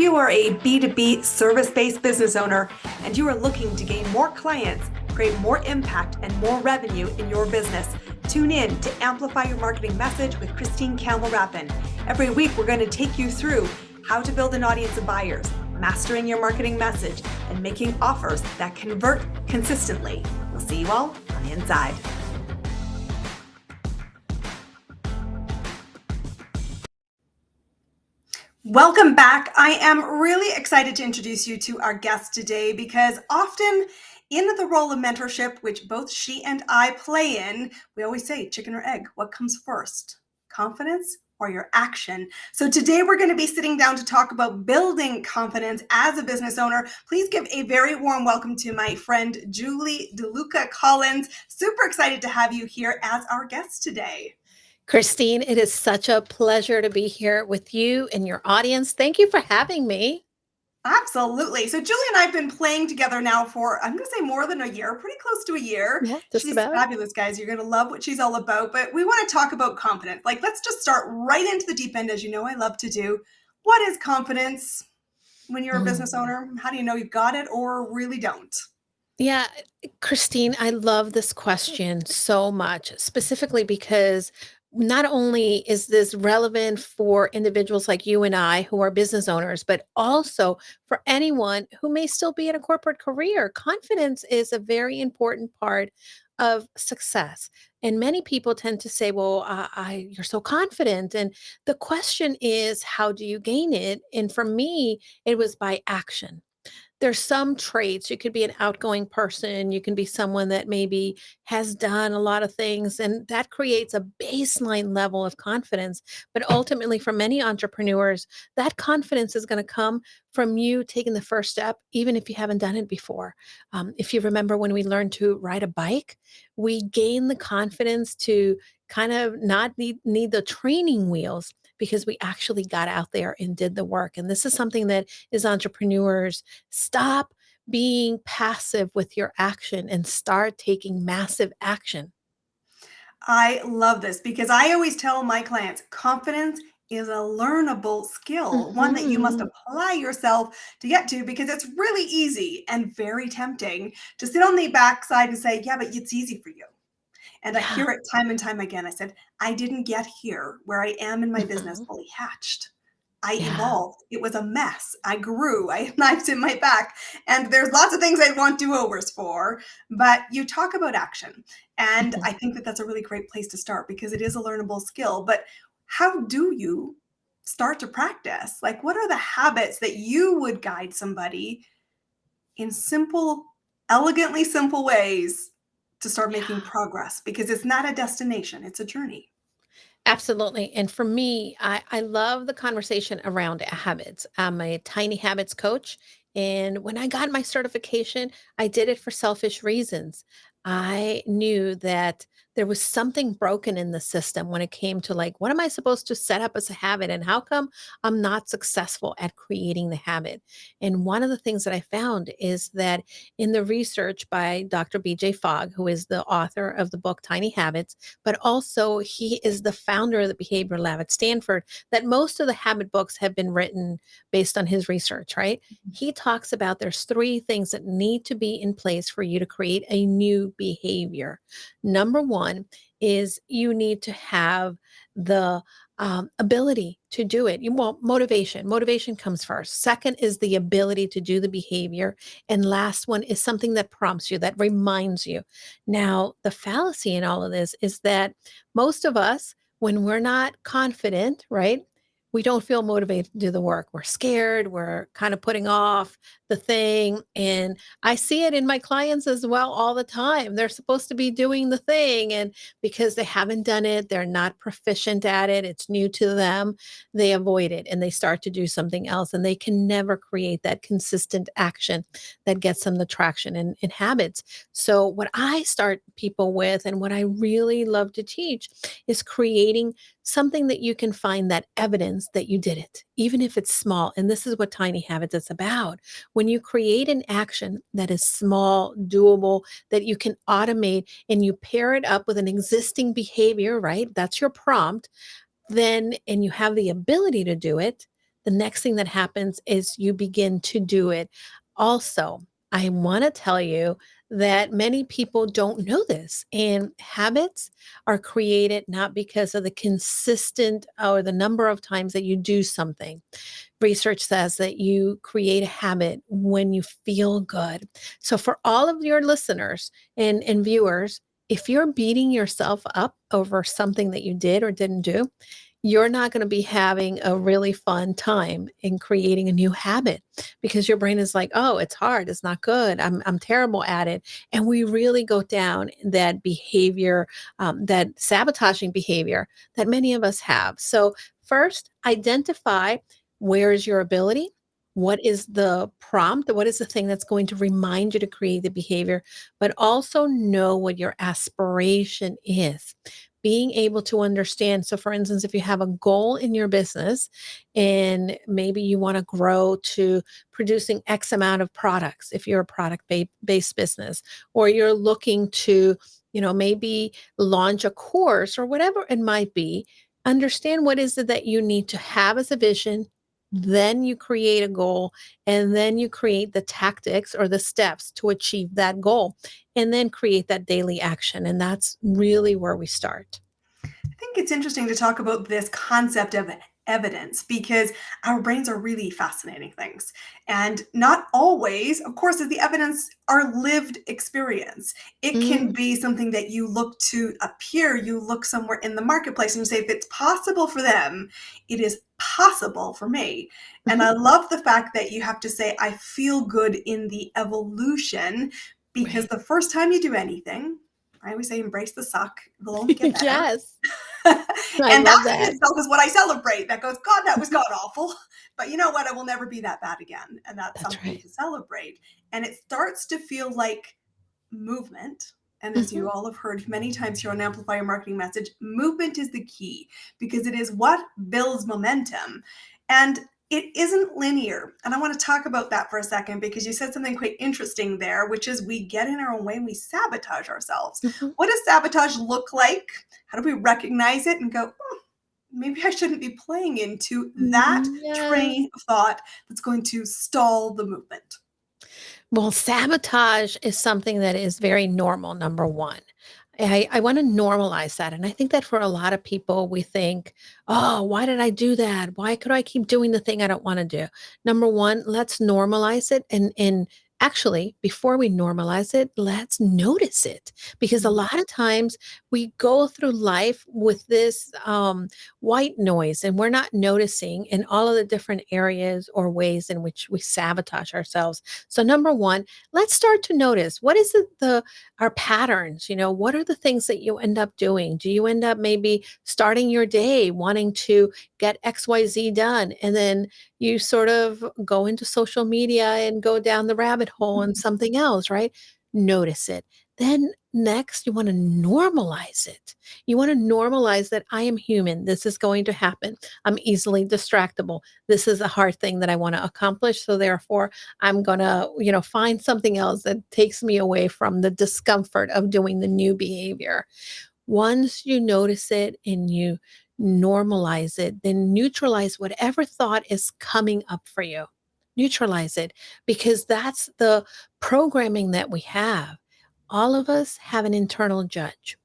You are a B2B service-based business owner and you are looking to gain more clients, create more impact, and more revenue in your business. Tune in to Amplify Your Marketing Message with Christine Campbell-Rappin. Every week, we're going to take you through how to build an audience of buyers, mastering your marketing message, and making offers that convert consistently. We'll see you all on the inside. Welcome back. I am really excited to introduce you to our guest today because often in the role of mentorship, which both she and I play in, we always say chicken or egg, what comes first? Confidence or your action? So today we're going to be sitting down to talk about building confidence as a business owner. Please give a very warm welcome to my friend Julie DeLuca Collins. Super excited to have you here as our guest today. Christine, it is such a pleasure to be here with you and your audience. Thank you for having me. Absolutely. So Julie and I have been playing together now for, I'm going to say more than a year, pretty close to a year. Yeah, just She's about. fabulous, guys. You're going to love what she's all about. But we want to talk about confidence. Like, let's just start right into the deep end, as you know I love to do. What is confidence when you're a business owner? How do you know you've got it or really don't? Yeah, Christine, I love this question so much, specifically because not only is this relevant for individuals like you and I who are business owners, but also for anyone who may still be in a corporate career. Confidence is a very important part of success. And many people tend to say, well, you're so confident. And the question is, how do you gain it? And for me, it was by action. There's some traits. You could be an outgoing person. You can be someone that maybe has done a lot of things, and that creates a baseline level of confidence. But ultimately, for many entrepreneurs, that confidence is going to come from you taking the first step, even if you haven't done it before. If you remember when we learned to ride a bike, we gain the confidence to kind of not need the training wheels because we actually got out there and did the work. And this is something that as entrepreneurs, stop being passive with your action and start taking massive action. I love this because I always tell my clients confidence is a learnable skill, one that you must Mhm. apply yourself to get to because it's really easy and very tempting to sit on the backside and say, yeah, but it's easy for you. And I Yeah. hear it time and time again. I said, I didn't get here where I am in my business Mhm. fully hatched. I Yeah. evolved. It was a mess. I grew. I had knives in my back. And there's lots of things I want do-overs for. But you talk about action. And Mhm. I think that that's a really great place to start because it is a learnable skill. But how do you start to practice? Like, what are the habits that you would guide somebody in simple, elegantly simple ways to start making Yeah. progress? Because it's not a destination, it's a journey. Absolutely. And for me, I love the conversation around habits. I'm a tiny habits coach. And when I got my certification, I did it for selfish reasons. I knew that there was something broken in the system when it came to like, what am I supposed to set up as a habit? And how come I'm not successful at creating the habit? And one of the things that I found is that in the research by Dr. BJ Fogg, who is the author of the book Tiny Habits, but also he is the founder of the behavior lab at Stanford, that most of the habit books have been written based on his research, right? He talks about there's three things that need to be in place for you to create a new behavior. Number one is you need to have the ability to do it. You want motivation. Motivation comes first. Second is the ability to do the behavior. And last one is something that prompts you, that reminds you. Now, the fallacy in all of this is that most of us, when we're not confident, right? We don't feel motivated to do the work. We're scared. We're kind of putting off the thing. And I see it in my clients as well all the time. They're supposed to be doing the thing. And because they haven't done it, they're not proficient at it, it's new to them, they avoid it and they start to do something else. And they can never create that consistent action that gets them the traction and habits. So, what I start people with, and what I really love to teach, is creating something that you can find that evidence that you did it, even if it's small. And this is what Tiny Habits is about. When you create an action that is small, doable, that you can automate, and you pair it up with an existing behavior, right? That's your prompt, then, and you have the ability to do it, the next thing that happens is you begin to do it. Also, I want to tell you that many people don't know this, and habits are created not because of the consistent or the number of times that you do something. Research says that you create a habit when you feel good. So, for all of your listeners and viewers, if you're beating yourself up over something that you did or didn't do, you're not going to be having a really fun time in creating a new habit because your brain is like, oh, it's hard. It's not good. I'm terrible at it. And we really go down that behavior, that sabotaging behavior that many of us have. So, first, identify where is your ability? What is the prompt? What is the thing that's going to remind you to create the behavior? But also know what your aspiration is. Being able to understand. So, for instance, if you have a goal in your business and maybe you want to grow to producing X amount of products, if you're a product based business, or you're looking to, maybe launch a course or whatever it might be, understand what is it that you need to have as a vision. Then you create a goal, and then you create the tactics or the steps to achieve that goal, and then create that daily action. And that's really where we start. I think it's interesting to talk about this concept of evidence because our brains are really fascinating things. And not always, of course, is the evidence our lived experience. It can Mhm. be something that you look to appear, you look somewhere in the marketplace and you say, if it's possible for them, it is possible for me. And Mhm. I love the fact that you have to say, I feel good in the evolution because Right. the first time you do anything, I always say embrace the suck, it'll only get better. Yes, And I love that in that. itself is what I celebrate. That goes, God, that was Mhm. god awful. But you know what? It will never be that bad again. And that's That's something right. to celebrate. And it starts to feel like movement. And as Mhm. you all have heard many times here on Amplify Your Marketing Message, movement is the key because it is what builds momentum. And it isn't linear. And I want to talk about that for a second because you said something quite interesting there, which is we get in our own way and we sabotage ourselves. Mhm. What does sabotage look like? How do we recognize it and go, oh, maybe I shouldn't be playing into that Yes. train of thought that's going to stall the movement? Well, sabotage is something that is very normal, number one. I want to normalize that. And I think that for a lot of people, we think, oh, why did I do that? Why could I keep doing the thing I don't want to do? Number one, let's normalize it. And actually, before we normalize it, let's notice it. Because a Mm. lot of times we go through life with this white noise and we're not noticing in all of the different areas or ways in which we sabotage ourselves. So number one, let's start to notice what is it the our patterns, what are the things that you end up doing? Do you end up maybe starting your day wanting to get XYZ done and then you sort of go into social media and go down the rabbit hole and something else, right? Notice it. Then next, you want to normalize it. You want to normalize that I am human. This is going to happen. I'm easily distractible. This is a hard thing that I want to accomplish. So therefore, I'm going to, find something else that takes me away from the discomfort of doing the new behavior. Once you notice it and you normalize it, then neutralize whatever thought is coming up for you. Neutralize it because that's the programming that we have. All of us have an internal judge.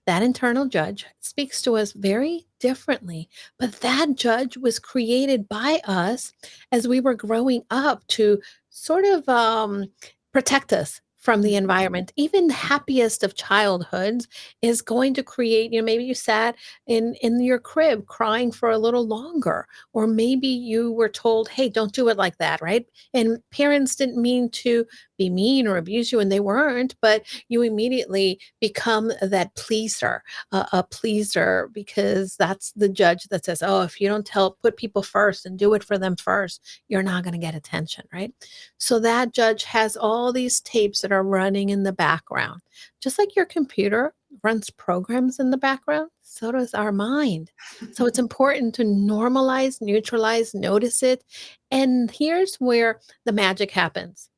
That internal judge speaks to us very differently, but that judge was created by us as we were growing up to sort of protect us from the Mhm. environment. Even the happiest of childhoods is going to create, maybe you sat in your crib crying for a little longer, or maybe you were told, hey, don't do it like that, right? And parents didn't mean to be mean or abuse you, and they weren't, but you immediately become that pleaser, a pleaser, because that's the judge that says, oh, if you don't put people first and do it for them first, you're not going to get attention, right? So that judge has all these tapes that are running in the background. Just like your computer runs programs in the background, so does our mind. So it's important to normalize, neutralize, notice it. And here's where the magic happens.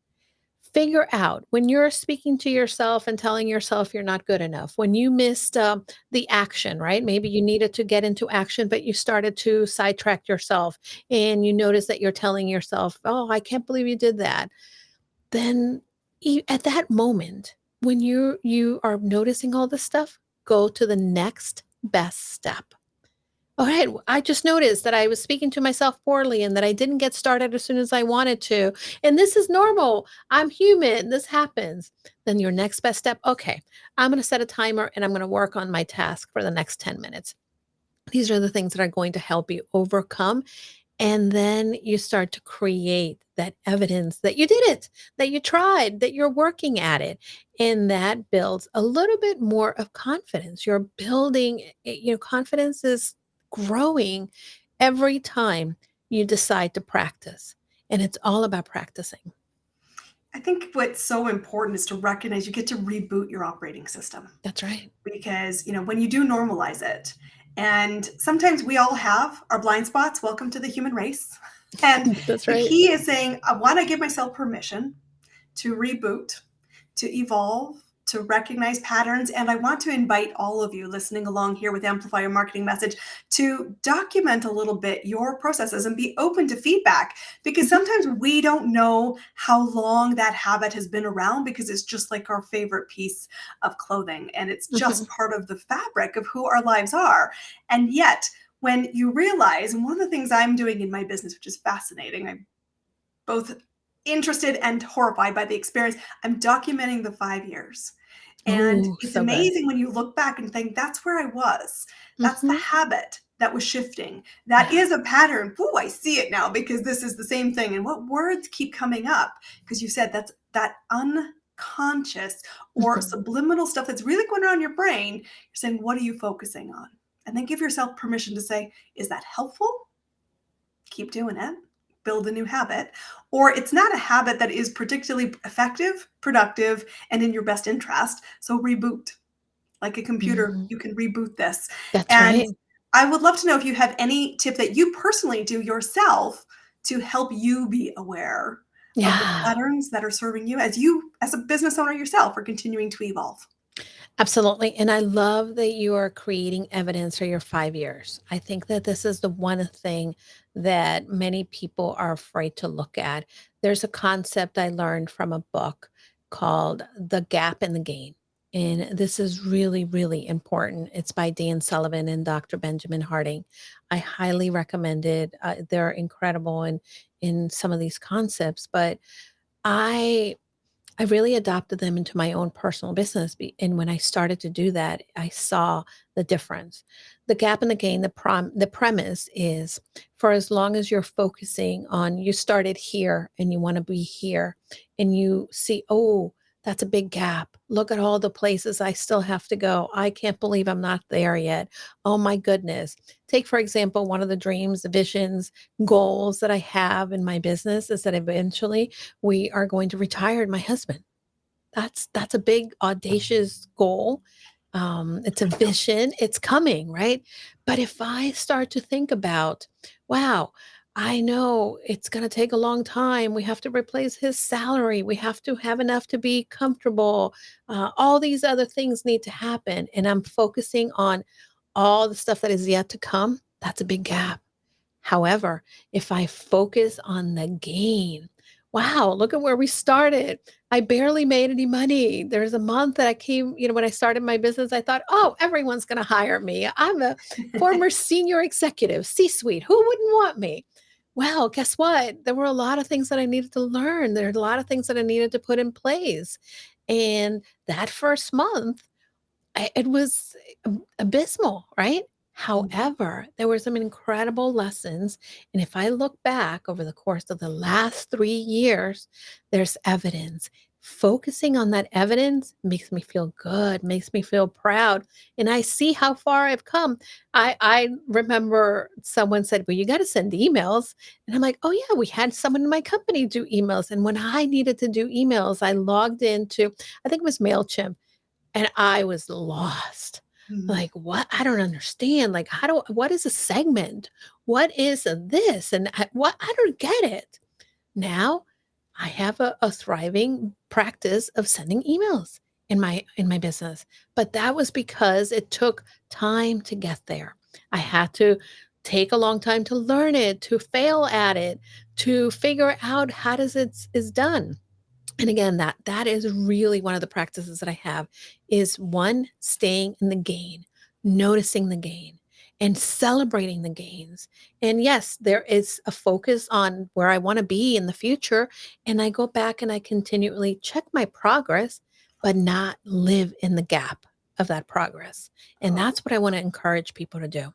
Figure out when you're speaking to yourself and telling yourself you're not good enough, when you missed the action, right? Maybe you needed to get into action, but you started to sidetrack yourself and you notice that you're telling yourself, oh, I can't believe you did that. Then at that moment, when you are noticing all this stuff, go to the next best step. All right, I just noticed that I was speaking to myself poorly and that I didn't get started as soon as I wanted to. And this is normal. I'm human. This happens. Then your next best step, okay, I'm going to set a timer and I'm going to work on my task for the next 10 minutes. These are the things that are going to help you overcome, and then you start to create that evidence that you did it, that you tried, that you're working at it. And that builds a little bit more of confidence. You're building, confidence is growing every time you decide to practice. And it's all about practicing. I think what's so important is to recognize you get to reboot your operating system, That's right. because when you do normalize it, and sometimes we all have our blind spots. Welcome to the human race. And That's the right. key is saying, I want to give myself permission to reboot, to evolve, to recognize patterns. And I want to invite all of you listening along here with Amplify Your Marketing Message to document a little bit your processes and be open to feedback, because Mhm, sometimes we don't know how long that habit has been around, because it's just like our favorite piece of clothing and it's mhm. just part of the fabric of who our lives are. And yet, when you realize, and one of the things I'm doing in my business, which is fascinating, I'm both interested and horrified by the experience. I'm documenting the 5 years. And Oh, it's so good. amazing when you look back and think, that's where I was. That's the Hmm. habit that was shifting. That Yeah. is a pattern. Ooh, I see it now, because this is the same thing. And what words keep coming up? Because you said that's that unconscious or Mhm. subliminal stuff that's really going on in your brain. You're saying, what are you focusing on? And then give yourself permission to say, is that helpful? Keep doing it, build a new habit. Or it's not a habit that is particularly effective, productive, and in your best interest. So reboot. Like a computer, Mhm. you can reboot this. That's And right. I would love to know if you have any tip that you personally do yourself to help you be aware of the Yeah. patterns that are serving you, as as a business owner yourself, are continuing to evolve. Absolutely. And I love that you are creating evidence for your 5 years. I think that this is the one thing that many people are afraid to look at. There's a concept I learned from a book called The Gap and the Gain. And this is really, really important. It's by Dan Sullivan and Dr. Benjamin Harding. I highly recommend it. They're incredible in some of these concepts, but I I really adopted them into my own personal business. And when I started to do that, I saw the difference. The gap in the gain, the premise is for as long as you're focusing on, you started here and you want to be here, and you see, oh, that's a big gap. Look at all the places I still have to go. I can't believe I'm not there yet. Oh my goodness. Take, for example, one of the dreams, the visions, goals that I have in my business is that eventually we are going to retire my husband. That's a big audacious goal. It's a I know. vision. It's coming, right? But if I start to think about, wow, I know it's going to take a long time. We have to replace his salary. We have to have enough to be comfortable. All these other things need to happen. And I'm focusing on all the stuff that is yet to come. That's a big gap. However, if I focus on the gain, wow, look at where we started. I barely made any money. There's a month that I came, when I started my business, I thought, oh, everyone's going to hire me. I'm a former senior executive, C suite. Who wouldn't want me? Well, guess what? There were a lot of things that I needed to learn. There are a lot of things that I needed to put in place. And that first month, it was abysmal, right? Mhm. However, there were some incredible lessons, and if I look back over the course of the last 3 years, there's evidence. Focusing on that evidence makes me feel good, makes me feel proud, and I see how far I've come. I remember someone said, "Well, you gotta send emails," and I'm like, "Oh, yeah, we had someone in my company do emails," and when I needed to do emails, I logged into, I think it was Mailchimp, and I was lost. Mhm. Like, "What? I don't understand. Like, what is a segment? What is a this? And what? I don't get it." Now, I have a thriving practice of sending emails in my business. But that was because it took time to get there. I had to take a long time to learn it, to fail at it, to figure out how does it is done. And again, that is really one of the practices that I have is one, staying in the gain, noticing the gain and celebrating the gains. And yes, there is a focus on where I want to be in the future. And I go back and I continually check my progress, but not live in the gap of that progress. And Oh, that's what I want to encourage people to do.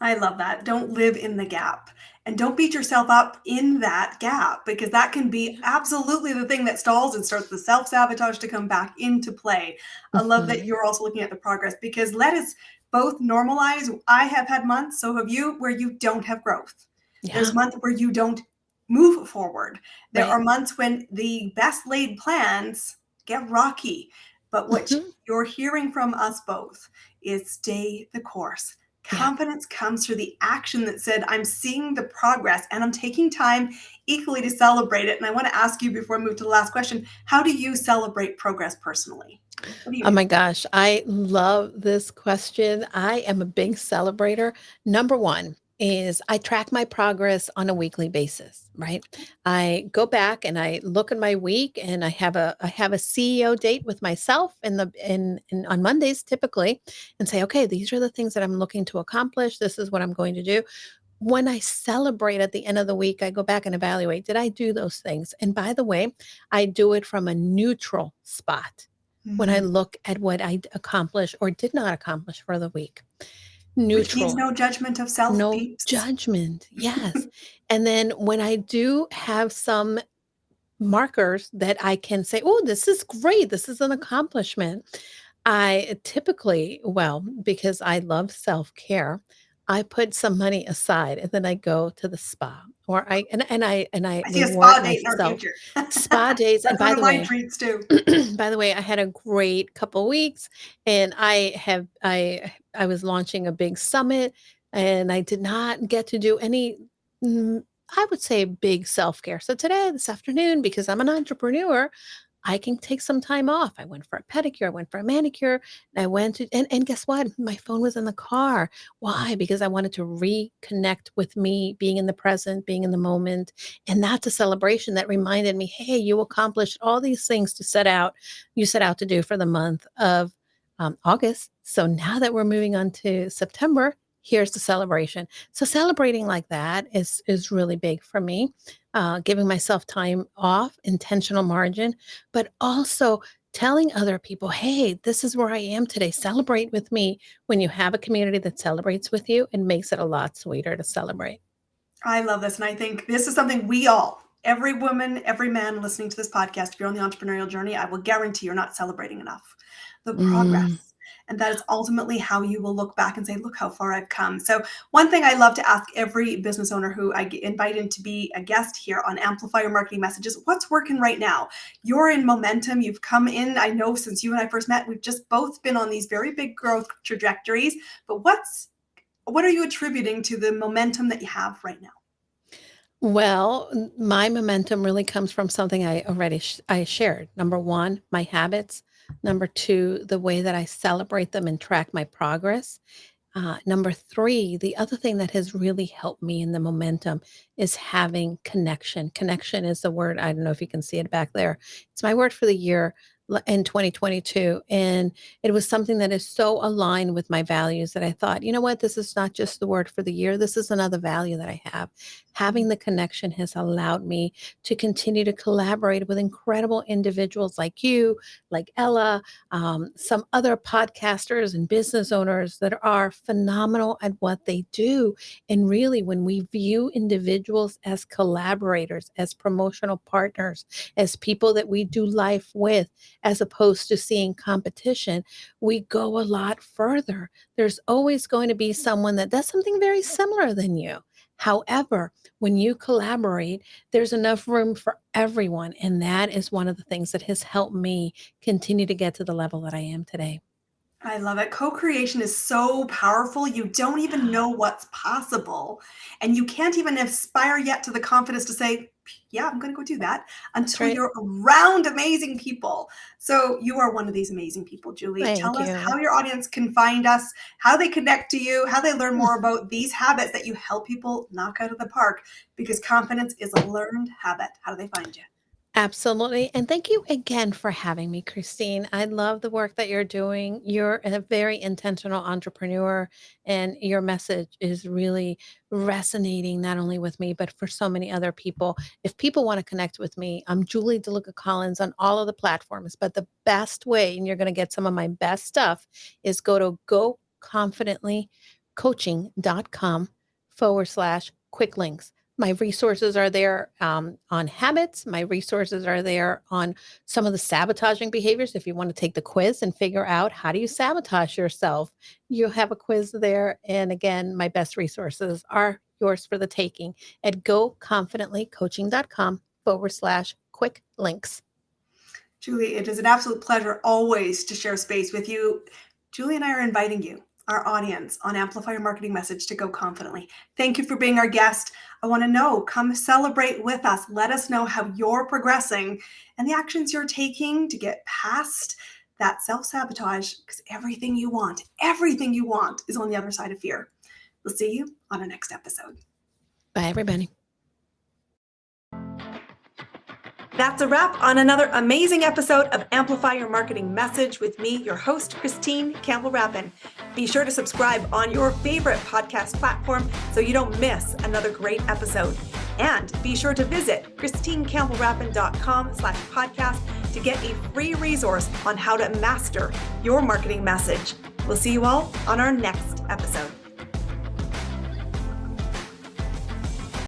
I love that. Don't live in the gap and don't beat yourself up in that gap because that can be Yeah. absolutely the thing that stalls and starts the self sabotage to come back into play. I love that Mhm. you're also looking at the progress because let us both normalize. I have had months, so have you, where you don't have growth. There's Yeah. months where you don't move forward. There Right. are months when the best laid plans get rocky. But what Mhm. you're hearing from us both is stay the course. Yeah. Confidence comes through the action that said, I'm seeing the progress and I'm taking time equally to celebrate it. And I want to ask you before I move to the last question, how do you celebrate progress personally? What do you Oh do? my gosh, I love this question. I am a big celebrator. Number one is I track my progress on a weekly basis, right? I go back and I look at my week and I have a CEO date with myself in on Mondays typically and say, okay, these are the things that I'm looking to accomplish. This is what I'm going to do. When I celebrate at the end of the week, I go back and evaluate, did I do those things? And by the way, I do it from a neutral spot when I Mm. look at what I accomplished or did not accomplish for the week. Which means Neutral, no judgment of self, no peeps. judgment. Yes. And then when I do have some markers that I can say, oh, this is great. This is an accomplishment. I typically, well, because I love self care, I put some money aside and then I go to the spa or I I see a reward spa date in our myself future. spa days. And That's one of my treats too. by the way, I had a great couple weeks and I was launching a big summit and I did not get to do any mm, I would say big self-care. So today, this afternoon, because I'm an entrepreneur, I can take some time off. I went for a pedicure, I went for a manicure, and I went to and guess what? My phone was in the car. Why? Because I wanted to reconnect with me, being in the present, being in the moment. And that's a celebration that reminded me, hey, you accomplished all these things you set out to do for the month of August. So now that we're moving on to September, here's the celebration. So celebrating like that is really big for me. Giving myself time off, intentional margin, but also telling other people, hey, this is where I am today. Celebrate with me. When you have a community that celebrates with you, it makes it a lot sweeter to celebrate. I love this. And I think this is something we all, every woman, every man listening to this podcast, if you're on the entrepreneurial journey, I will guarantee you're not celebrating enough the Mm, progress. And that is ultimately how you will look back and say, look how far I've come. So, one thing I love to ask every business owner who I invite in to be a guest here on Amplify Your Marketing Messages, what's working right now? You're in momentum. You've come in. I know since you and I first met, we've just both been on these very big growth trajectories. But what are you attributing to the momentum that you have right now? well, my momentum really comes from something I already I shared. Number one, my habits. Number two, the way that I celebrate them and track my progress. Number three, the other thing that has really helped me in the momentum is having connection. Connection is the word. I don't know if you can see it back there. It's my word for the year in 2022. And it was something that is so aligned with my values that I thought, you know what? This is not just the word for the year. This is another value that I have. Having the connection has allowed me to continue to collaborate with incredible individuals like you, like Ella, some other podcasters and business owners that are phenomenal at what they do. And really, when we view individuals as collaborators, as promotional partners, as people that we do life with, as opposed to seeing competition, we go a lot further. There's always going to be someone that does something very similar than you. However, when you collaborate, there's enough room for everyone. And that is one of the things that has helped me continue to get to the level that I am today. I love it. Co-creation is so powerful. You don't even Yeah. know what's possible. And you can't even aspire yet to the confidence to say, yeah, I'm going to go do that That's until right. you're around amazing people. So you are one of these amazing people, Julie. Thank Tell us you. how your audience can find us, how they connect to you, how they learn Hmm. more about these habits that you help people knock out of the park, because confidence is a learned habit. How do they find you? Absolutely. And thank you again for having me, Christine. I love the work that you're doing. You're a very intentional entrepreneur, and your message is really resonating not only with me, but for so many other people. If people want to connect with me, I'm Julie DeLuca Collins on all of the platforms. But the best way, and you're going to get some of my best stuff, is go to goconfidentlycoaching.com/quick links. My resources are there on habits. My resources are there on some of the sabotaging behaviors. If you want to take the quiz and figure out how do you sabotage yourself, you have a quiz there. And again, my best resources are yours for the taking at goconfidentlycoaching.com/quick links. Julie, it is an absolute pleasure always to share space with you. Julie and I are inviting you, our audience, on Amplify Your Marketing Message to go confidently. Thank you for being our guest. I want to know, come celebrate with us. Let us know how you're progressing and the actions you're taking to get past that self-sabotage, because everything you want is on the other side of fear. We'll see you on our next episode. Bye, everybody. That's a wrap on another amazing episode of Amplify Your Marketing Message with me, your host, Christine Campbell-Rappin. Be sure to subscribe on your favorite podcast platform so you don't miss another great episode. And be sure to visit christinecampbellrappin.com/podcast to get a free resource on how to master your marketing message. We'll see you all on our next episode.